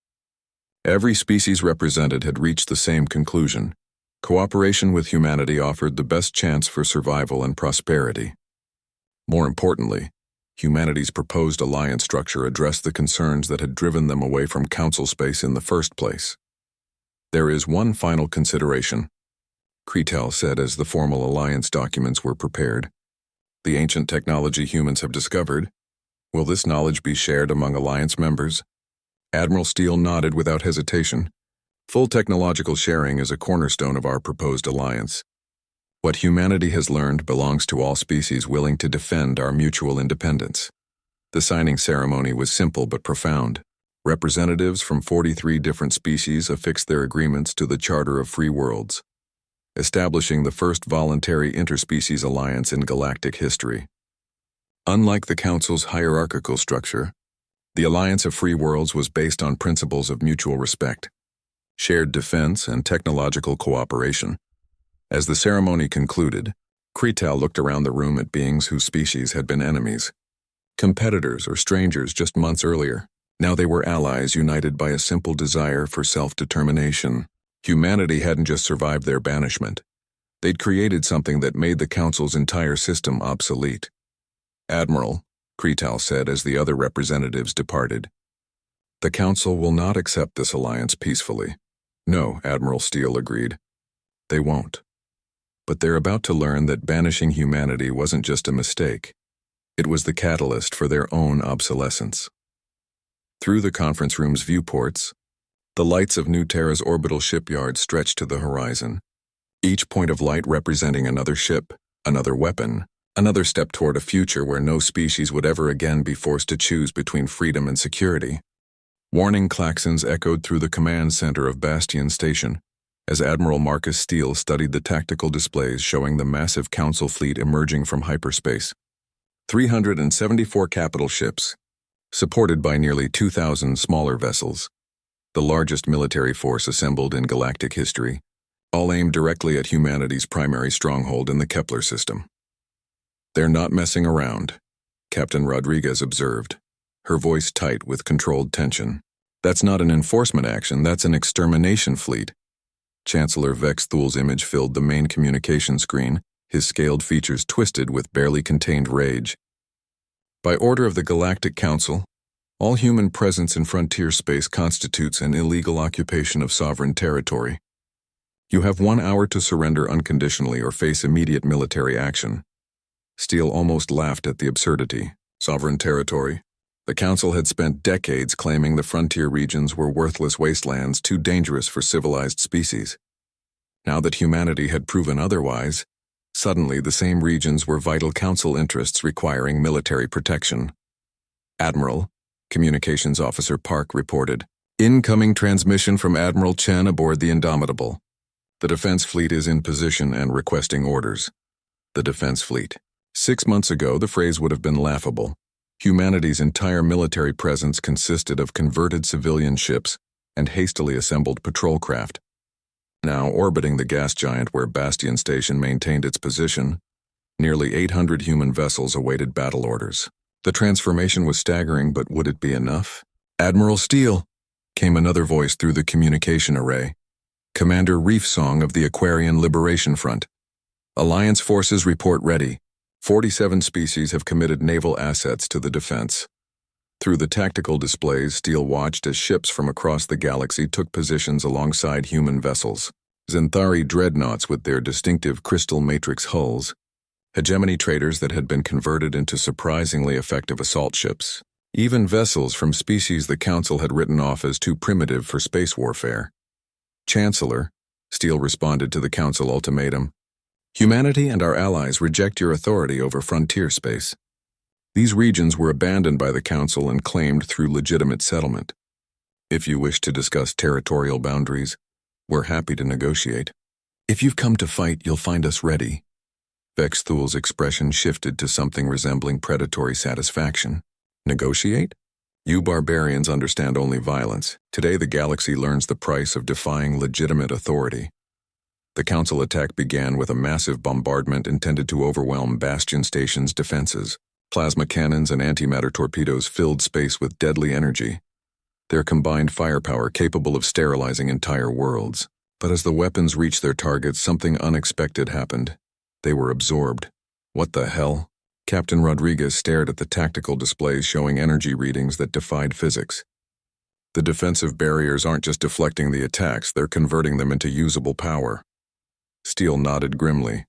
Every species represented had reached the same conclusion. Cooperation with humanity offered the best chance for survival and prosperity. More importantly, humanity's proposed alliance structure addressed the concerns that had driven them away from Council space in the first place. There is one final consideration, Kretal said as the formal alliance documents were prepared. The ancient technology humans have discovered. Will this knowledge be shared among alliance members? Admiral Steele nodded without hesitation. Full technological sharing is a cornerstone of our proposed alliance. What humanity has learned belongs to all species willing to defend our mutual independence. The signing ceremony was simple but profound. Representatives from 43 different species affixed their agreements to the Charter of Free Worlds, establishing the first voluntary interspecies alliance in galactic history. Unlike the Council's hierarchical structure, The Alliance of Free Worlds was based on principles of mutual respect, shared defense, and technological cooperation. As the ceremony concluded, Kretal looked around the room at beings whose species had been enemies, competitors or strangers just months earlier. Now they were allies united by a simple desire for self-determination. Humanity hadn't just survived their banishment. They'd created something that made the Council's entire system obsolete. "Admiral," Kretal said as the other representatives departed, "the Council will not accept this alliance peacefully." "No," Admiral Steele agreed. "They won't. But they're about to learn that banishing humanity wasn't just a mistake. It was the catalyst for their own obsolescence." Through the conference room's viewports, the lights of New Terra's orbital shipyard stretched to the horizon, each point of light representing another ship, another weapon, another step toward a future where no species would ever again be forced to choose between freedom and security. Warning klaxons echoed through the command center of Bastion Station as Admiral Marcus Steele studied the tactical displays showing the massive Council fleet emerging from hyperspace. 374 capital ships, supported by nearly 2,000 smaller vessels, the largest military force assembled in galactic history, all aimed directly at humanity's primary stronghold in the Kepler system. "They're not messing around," Captain Rodriguez observed, her voice tight with controlled tension. "That's not an enforcement action, that's an extermination fleet." Chancellor Vex Thul's image filled the main communication screen, his scaled features twisted with barely contained rage. "By order of the Galactic Council, all human presence in frontier space constitutes an illegal occupation of sovereign territory. You have 1 hour to surrender unconditionally or face immediate military action." Steele almost laughed at the absurdity. Sovereign territory? The Council had spent decades claiming the frontier regions were worthless wastelands too dangerous for civilized species. Now that humanity had proven otherwise, suddenly the same regions were vital Council interests requiring military protection. "Admiral," Communications Officer Park reported, "incoming transmission from Admiral Chen aboard the Indomitable. The Defense Fleet is in position and requesting orders." The Defense Fleet. 6 months ago, the phrase would have been laughable. Humanity's entire military presence consisted of converted civilian ships and hastily assembled patrol craft. Now orbiting the gas giant where Bastion Station maintained its position, nearly 800 human vessels awaited battle orders. The transformation was staggering, but would it be enough? "Admiral Steele," came another voice through the communication array. "Commander Reefsong of the Aquarian Liberation Front. Alliance forces report ready. 47 species have committed naval assets to the defense." Through the tactical displays, Steele watched as ships from across the galaxy took positions alongside human vessels. Xanthari dreadnoughts with their distinctive crystal matrix hulls, hegemony traders that had been converted into surprisingly effective assault ships, even vessels from species the Council had written off as too primitive for space warfare. "Chancellor," Steele responded to the Council ultimatum, "humanity and our allies reject your authority over frontier space. These regions were abandoned by the Council and claimed through legitimate settlement. If you wish to discuss territorial boundaries, we're happy to negotiate. If you've come to fight, you'll find us ready." Vex Thul's expression shifted to something resembling predatory satisfaction. "Negotiate? You barbarians understand only violence. Today the galaxy learns the price of defying legitimate authority." The Council attack began with a massive bombardment intended to overwhelm Bastion Station's defenses. Plasma cannons and antimatter torpedoes filled space with deadly energy, their combined firepower capable of sterilizing entire worlds. But as the weapons reached their targets, something unexpected happened. They were absorbed. "What the hell?" Captain Rodriguez stared at the tactical displays showing energy readings that defied physics. "The defensive barriers aren't just deflecting the attacks, they're converting them into usable power." Steele nodded grimly.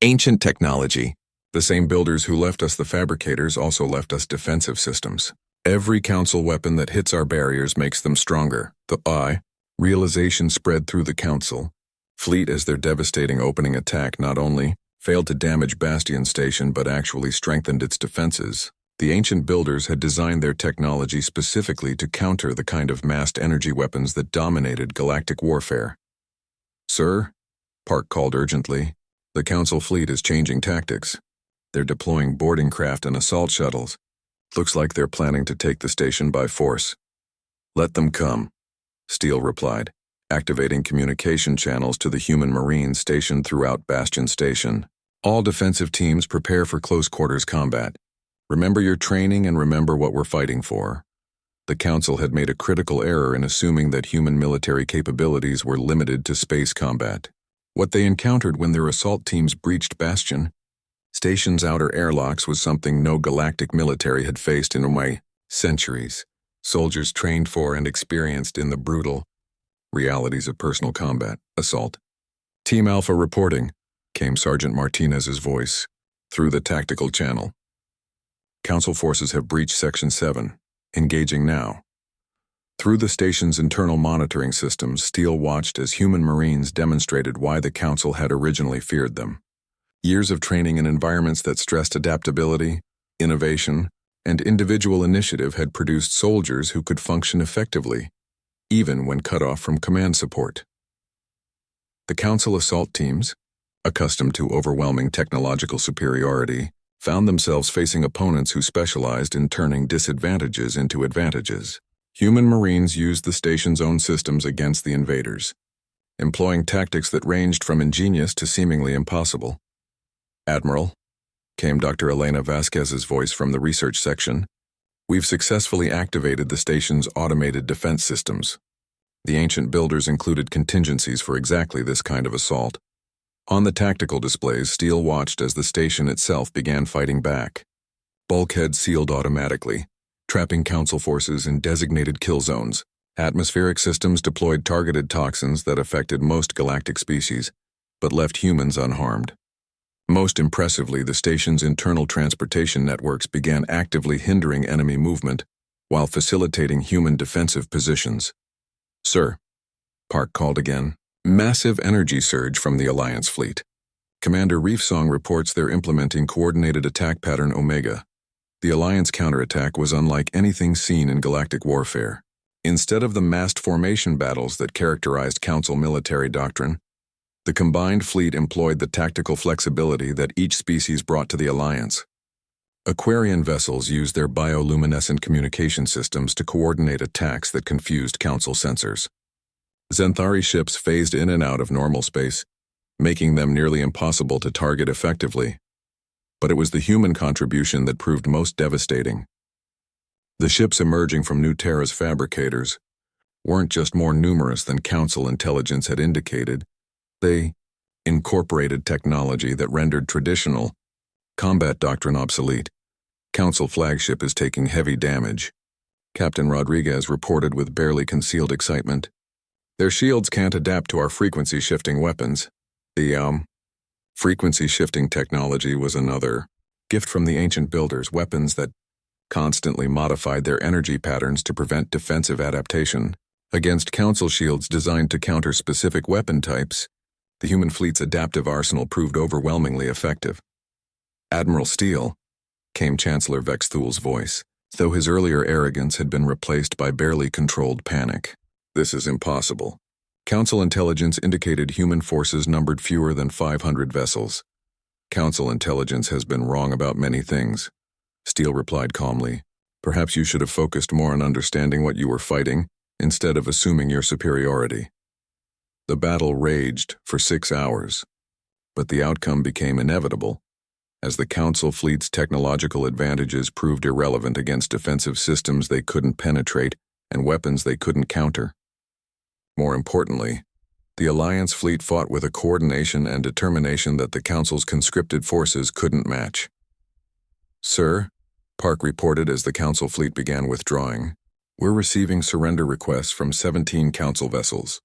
"Ancient technology. The same builders who left us the fabricators also left us defensive systems. Every Council weapon that hits our barriers makes them stronger." The realization spread through the Council. Fleet, as their devastating opening attack not only failed to damage Bastion Station but actually strengthened its defenses. The ancient builders had designed their technology specifically to counter the kind of massed energy weapons that dominated galactic warfare. "Sir," Park called urgently, "the Council fleet is changing tactics. They're deploying boarding craft and assault shuttles. Looks like they're planning to take the station by force. Let them come, Steele replied, activating communication channels to the human Marines stationed throughout Bastion Station. All defensive teams prepare for close-quarters combat. Remember your training and remember what we're fighting for. The Council had made a critical error in assuming that human military capabilities were limited to space combat. What they encountered when their assault teams breached Bastion Station's outer airlocks was something no galactic military had faced in centuries. Soldiers trained for and experienced in the brutal realities of personal combat, assault. Team Alpha reporting, came Sergeant Martinez's voice, through the tactical channel. Council forces have breached Section 7, engaging now. Through the station's internal monitoring systems, Steele watched as human Marines demonstrated why the Council had originally feared them. Years of training in environments that stressed adaptability, innovation, and individual initiative had produced soldiers who could function effectively, even when cut off from command support. The Council assault teams, accustomed to overwhelming technological superiority, found themselves facing opponents who specialized in turning disadvantages into advantages. Human Marines used the station's own systems against the invaders, employing tactics that ranged from ingenious to seemingly impossible. Admiral, came Dr. Elena Vasquez's voice from the research section, we've successfully activated the station's automated defense systems. The ancient builders included contingencies for exactly this kind of assault. On the tactical displays, Steele watched as the station itself began fighting back. Bulkheads sealed automatically, trapping Council forces in designated kill zones. Atmospheric systems deployed targeted toxins that affected most galactic species, but left humans unharmed. Most impressively, the station's internal transportation networks began actively hindering enemy movement while facilitating human defensive positions. Sir, Park called again. Massive energy surge from the Alliance fleet. Commander Reefsong reports they're implementing coordinated attack pattern Omega. The Alliance counterattack was unlike anything seen in galactic warfare. Instead of the massed formation battles that characterized Council military doctrine, the combined fleet employed the tactical flexibility that each species brought to the Alliance. Aquarian vessels used their bioluminescent communication systems to coordinate attacks that confused Council sensors. Xanthari ships phased in and out of normal space, making them nearly impossible to target effectively. But it was the human contribution that proved most devastating. The ships emerging from New Terra's fabricators weren't just more numerous than Council intelligence had indicated. They incorporated technology that rendered traditional combat doctrine obsolete. Council flagship is taking heavy damage. Captain Rodriguez reported with barely concealed excitement. Their shields can't adapt to our frequency-shifting weapons. The, frequency-shifting technology was another gift from the ancient builders, weapons that constantly modified their energy patterns to prevent defensive adaptation. Against Council shields designed to counter specific weapon types, the human fleet's adaptive arsenal proved overwhelmingly effective. Admiral Steele, came Chancellor Vexthul's voice, though his earlier arrogance had been replaced by barely controlled panic. This is impossible. Council intelligence indicated human forces numbered fewer than 500 vessels. Council intelligence has been wrong about many things, Steele replied calmly. Perhaps you should have focused more on understanding what you were fighting, instead of assuming your superiority. The battle raged for 6 hours, but the outcome became inevitable, as the Council fleet's technological advantages proved irrelevant against defensive systems they couldn't penetrate and weapons they couldn't counter. More importantly, the Alliance fleet fought with a coordination and determination that the Council's conscripted forces couldn't match. Sir, Park reported as the Council fleet began withdrawing, we're receiving surrender requests from 17 Council vessels.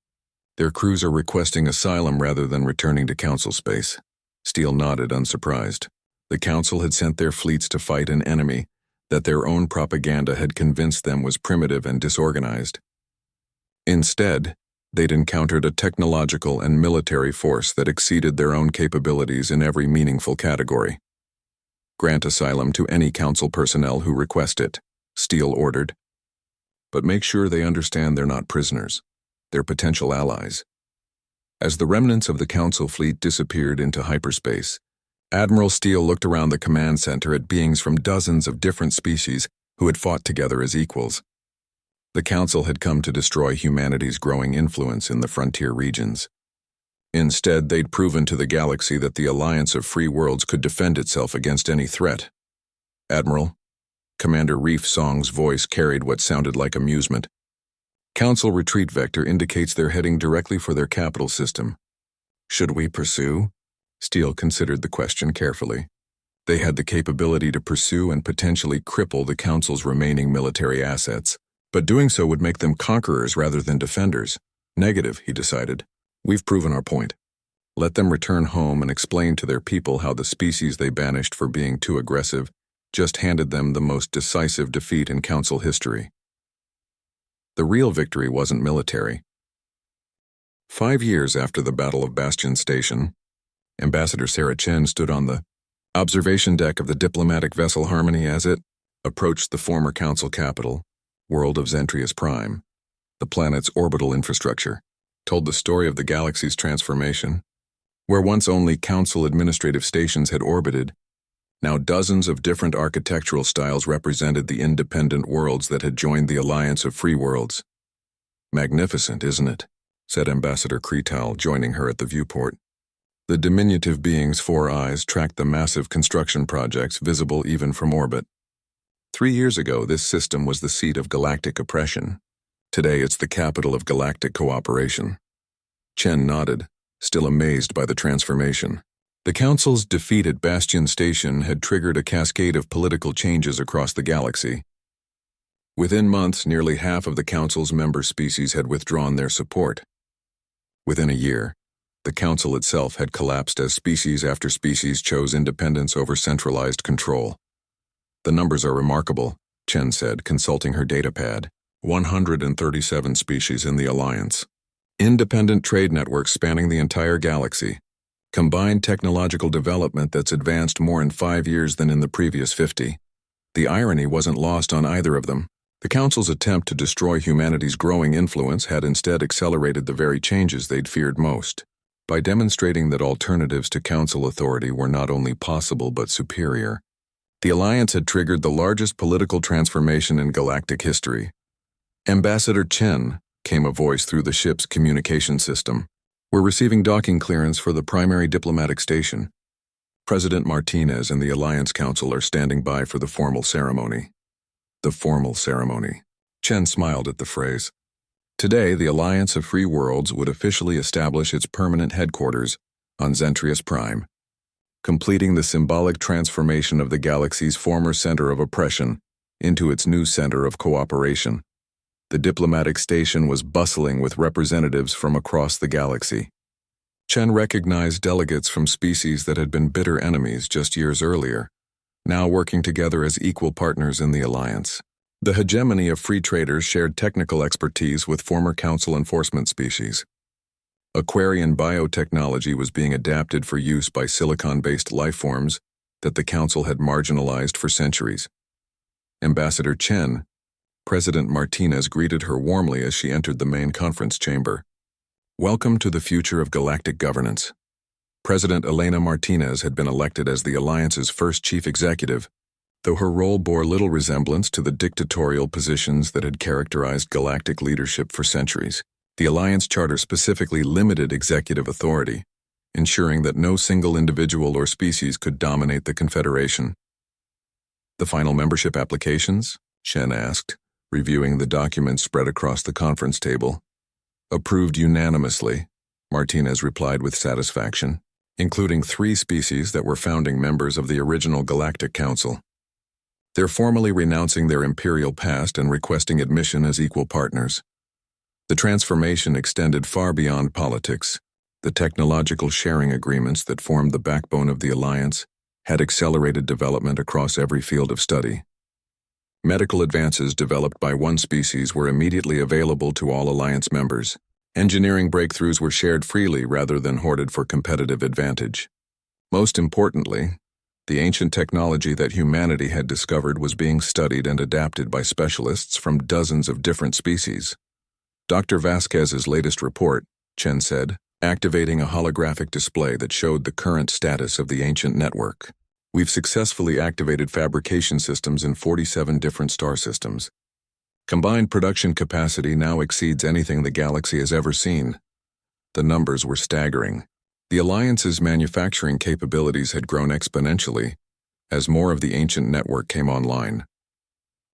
Their crews are requesting asylum rather than returning to Council space. Steele nodded, unsurprised. The Council had sent their fleets to fight an enemy that their own propaganda had convinced them was primitive and disorganized. Instead, they'd encountered a technological and military force that exceeded their own capabilities in every meaningful category. Grant asylum to any Council personnel who request it, Steele ordered. But make sure they understand they're not prisoners. They're potential allies. As the remnants of the Council fleet disappeared into hyperspace, Admiral Steele looked around the command center at beings from dozens of different species who had fought together as equals. The Council had come to destroy humanity's growing influence in the frontier regions. Instead, they'd proven to the galaxy that the Alliance of Free Worlds could defend itself against any threat. Admiral, Commander Reef Song's voice carried what sounded like amusement. Council retreat vector indicates they're heading directly for their capital system. Should we pursue? Steele considered the question carefully. They had the capability to pursue and potentially cripple the Council's remaining military assets, but doing so would make them conquerors rather than defenders. Negative, he decided. We've proven our point. Let them return home and explain to their people how the species they banished for being too aggressive just handed them the most decisive defeat in Council history. The real victory wasn't military. 5 years after the Battle of Bastion Station, Ambassador Sarah Chen stood on the observation deck of the diplomatic vessel Harmony as it approached the former Council capital, world of Zentrius Prime. The planet's orbital infrastructure told the story of the galaxy's transformation. Where once only Council administrative stations had orbited, now dozens of different architectural styles represented the independent worlds that had joined the Alliance of Free Worlds. Magnificent, isn't it? Said Ambassador Cretal, joining her at the viewport. The diminutive being's 4 eyes tracked the massive construction projects visible even from orbit. 3 years ago, this system was the seat of galactic oppression. Today, it's the capital of galactic cooperation. Chen nodded, still amazed by the transformation. The Council's defeat at Bastion Station had triggered a cascade of political changes across the galaxy. Within months, nearly half of the Council's member species had withdrawn their support. Within a year, the Council itself had collapsed as species after species chose independence over centralized control. The numbers are remarkable, Chen said, consulting her datapad. 137 species in the Alliance. Independent trade networks spanning the entire galaxy. Combined technological development that's advanced more in 5 years than in the previous 50. The irony wasn't lost on either of them. The Council's attempt to destroy humanity's growing influence had instead accelerated the very changes they'd feared most. By demonstrating that alternatives to Council authority were not only possible but superior, the Alliance had triggered the largest political transformation in galactic history. Ambassador Chen, came a voice through the ship's communication system. We're receiving docking clearance for the primary diplomatic station. President Martinez and the Alliance Council are standing by for the formal ceremony. The formal ceremony. Chen smiled at the phrase. Today, the Alliance of Free Worlds would officially establish its permanent headquarters on Zentrius Prime, completing the symbolic transformation of the galaxy's former center of oppression into its new center of cooperation. The diplomatic station was bustling with representatives from across the galaxy. Chen recognized delegates from species that had been bitter enemies just years earlier, now working together as equal partners in the Alliance. The hegemony of free traders shared technical expertise with former Council enforcement species. Aquarian biotechnology was being adapted for use by silicon-based lifeforms that the Council had marginalized for centuries. Ambassador Chen, President Martinez greeted her warmly as she entered the main conference chamber. Welcome to the future of galactic governance. President Elena Martinez had been elected as the Alliance's first chief executive, though her role bore little resemblance to the dictatorial positions that had characterized galactic leadership for centuries. The Alliance Charter specifically limited executive authority, ensuring that no single individual or species could dominate the Confederation. The final membership applications? Chen asked, reviewing the documents spread across the conference table. Approved unanimously, Martinez replied with satisfaction, including 3 species that were founding members of the original Galactic Council. They're formally renouncing their imperial past and requesting admission as equal partners. The transformation extended far beyond politics. The technological sharing agreements that formed the backbone of the Alliance had accelerated development across every field of study. Medical advances developed by one species were immediately available to all Alliance members. Engineering breakthroughs were shared freely rather than hoarded for competitive advantage. Most importantly, the ancient technology that humanity had discovered was being studied and adapted by specialists from dozens of different species. Dr. Vasquez's latest report, Chen said, activating a holographic display that showed the current status of the ancient network. We've successfully activated fabrication systems in 47 different star systems. Combined production capacity now exceeds anything the galaxy has ever seen. The numbers were staggering. The Alliance's manufacturing capabilities had grown exponentially as more of the ancient network came online.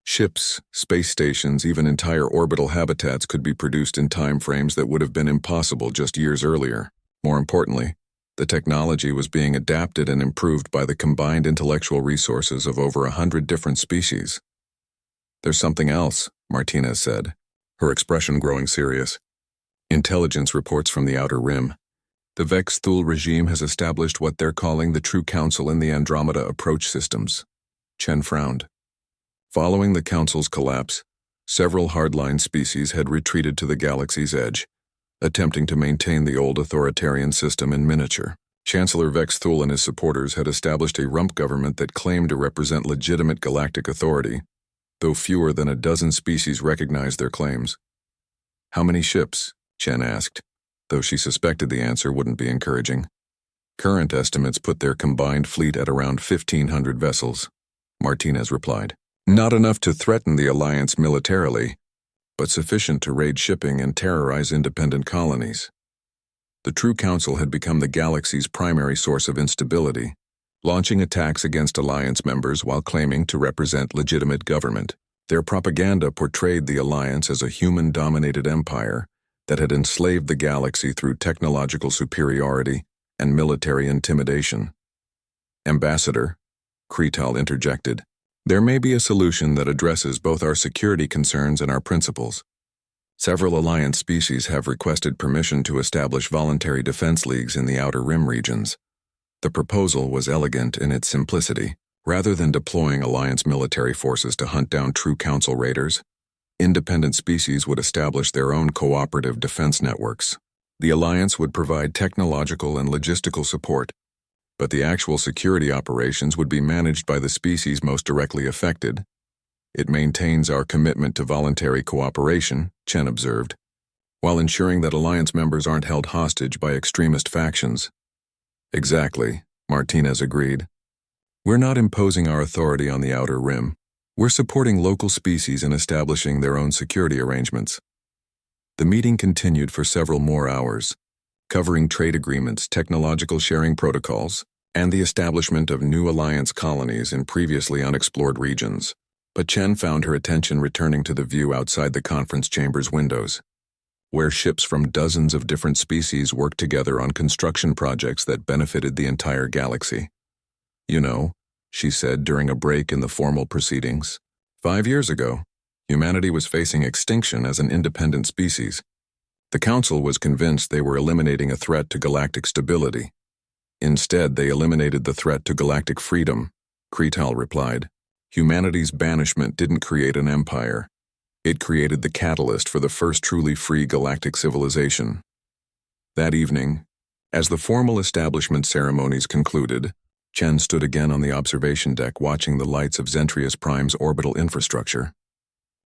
Ships, space stations, even entire orbital habitats could be produced in time frames that would have been impossible just years earlier. More importantly, the technology was being adapted and improved by the combined intellectual resources of over 100 different species. "There's something else," Martinez said, her expression growing serious. "Intelligence reports from the Outer Rim. The Vex Thule regime has established what they're calling the True Council in the Andromeda approach systems." Chen frowned. Following the Council's collapse, several hardline species had retreated to the galaxy's edge, attempting to maintain the old authoritarian system in miniature. Chancellor Vex Thule and his supporters had established a rump government that claimed to represent legitimate galactic authority, though fewer than a dozen species recognized their claims. "How many ships?" Chen asked, though she suspected the answer wouldn't be encouraging. "Current estimates put their combined fleet at around 1,500 vessels," Martinez replied. "Not enough to threaten the Alliance militarily, but sufficient to raid shipping and terrorize independent colonies." The True Council had become the galaxy's primary source of instability, launching attacks against Alliance members while claiming to represent legitimate government. Their propaganda portrayed the Alliance as a human-dominated empire that had enslaved the galaxy through technological superiority and military intimidation. "Ambassador," Kretal interjected, "there may be a solution that addresses both our security concerns and our principles. Several Alliance species have requested permission to establish voluntary defense leagues in the Outer Rim regions." The proposal was elegant in its simplicity. Rather than deploying Alliance military forces to hunt down True Council raiders, independent species would establish their own cooperative defense networks. The Alliance would provide technological and logistical support, but the actual security operations would be managed by the species most directly affected. "It maintains our commitment to voluntary cooperation," Chen observed, "while ensuring that Alliance members aren't held hostage by extremist factions." "Exactly," Martinez agreed. "We're not imposing our authority on the Outer Rim. We're supporting local species in establishing their own security arrangements." The meeting continued for several more hours, covering trade agreements, technological sharing protocols, and the establishment of new Alliance colonies in previously unexplored regions. But Chen found her attention returning to the view outside the conference chamber's windows, where ships from dozens of different species worked together on construction projects that benefited the entire galaxy. "You know," she said during a break in the formal proceedings, 5 years ago, humanity was facing extinction as an independent species. The Council was convinced they were eliminating a threat to galactic stability. Instead, they eliminated the threat to galactic freedom," Kretal replied. "Humanity's banishment didn't create an empire. It created the catalyst for the first truly free galactic civilization." That evening, as the formal establishment ceremonies concluded, Chen stood again on the observation deck watching the lights of Zentrius Prime's orbital infrastructure.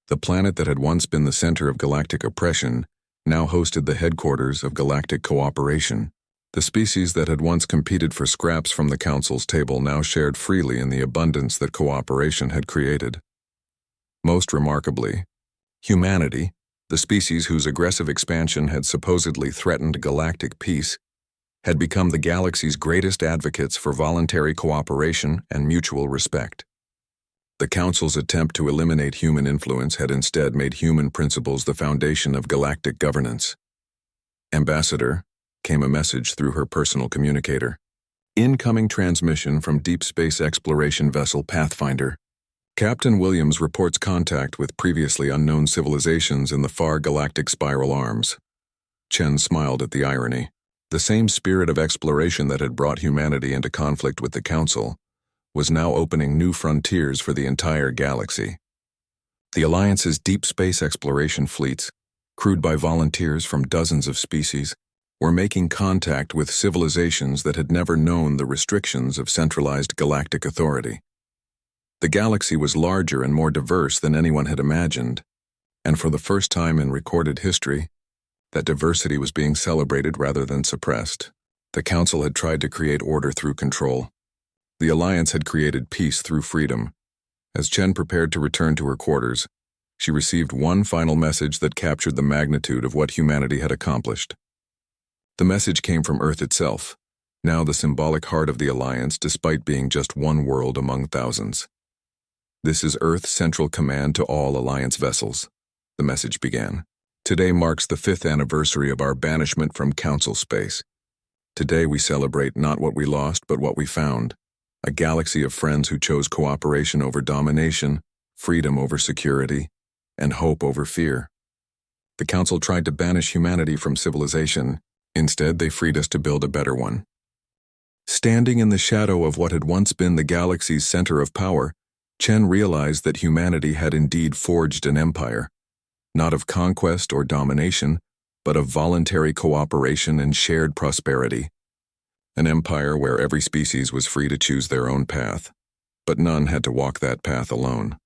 The planet that had once been the center of galactic oppression now hosted the headquarters of galactic cooperation. The species that had once competed for scraps from the Council's table now shared freely in the abundance that cooperation had created. Most remarkably, humanity, the species whose aggressive expansion had supposedly threatened galactic peace, had become the galaxy's greatest advocates for voluntary cooperation and mutual respect. The Council's attempt to eliminate human influence had instead made human principles the foundation of galactic governance. "Ambassador," came a message through her personal communicator. "Incoming transmission from Deep Space Exploration Vessel Pathfinder. Captain Williams reports contact with previously unknown civilizations in the far galactic spiral arms." Chen smiled at the irony. The same spirit of exploration that had brought humanity into conflict with the Council was now opening new frontiers for the entire galaxy. The Alliance's deep space exploration fleets, crewed by volunteers from dozens of species, were making contact with civilizations that had never known the restrictions of centralized galactic authority. The galaxy was larger and more diverse than anyone had imagined, and for the first time in recorded history, that diversity was being celebrated rather than suppressed. The Council had tried to create order through control, The Alliance had created peace through freedom. As Chen prepared to return to her quarters, she received one final message that captured the magnitude of what humanity had accomplished. The message came from Earth itself, now the symbolic heart of the Alliance despite being just one world among thousands. "This is Earth's central command to all Alliance vessels," the message began. "Today marks the 5th anniversary of our banishment from Council space. Today we celebrate not what we lost but what we found, a galaxy of friends who chose cooperation over domination, freedom over security, and hope over fear. The Council tried to banish humanity from civilization. Instead, they freed us to build a better one." Standing in the shadow of what had once been the galaxy's center of power, Chen realized that humanity had indeed forged an empire, not of conquest or domination, but of voluntary cooperation and shared prosperity. An empire where every species was free to choose their own path, but none had to walk that path alone.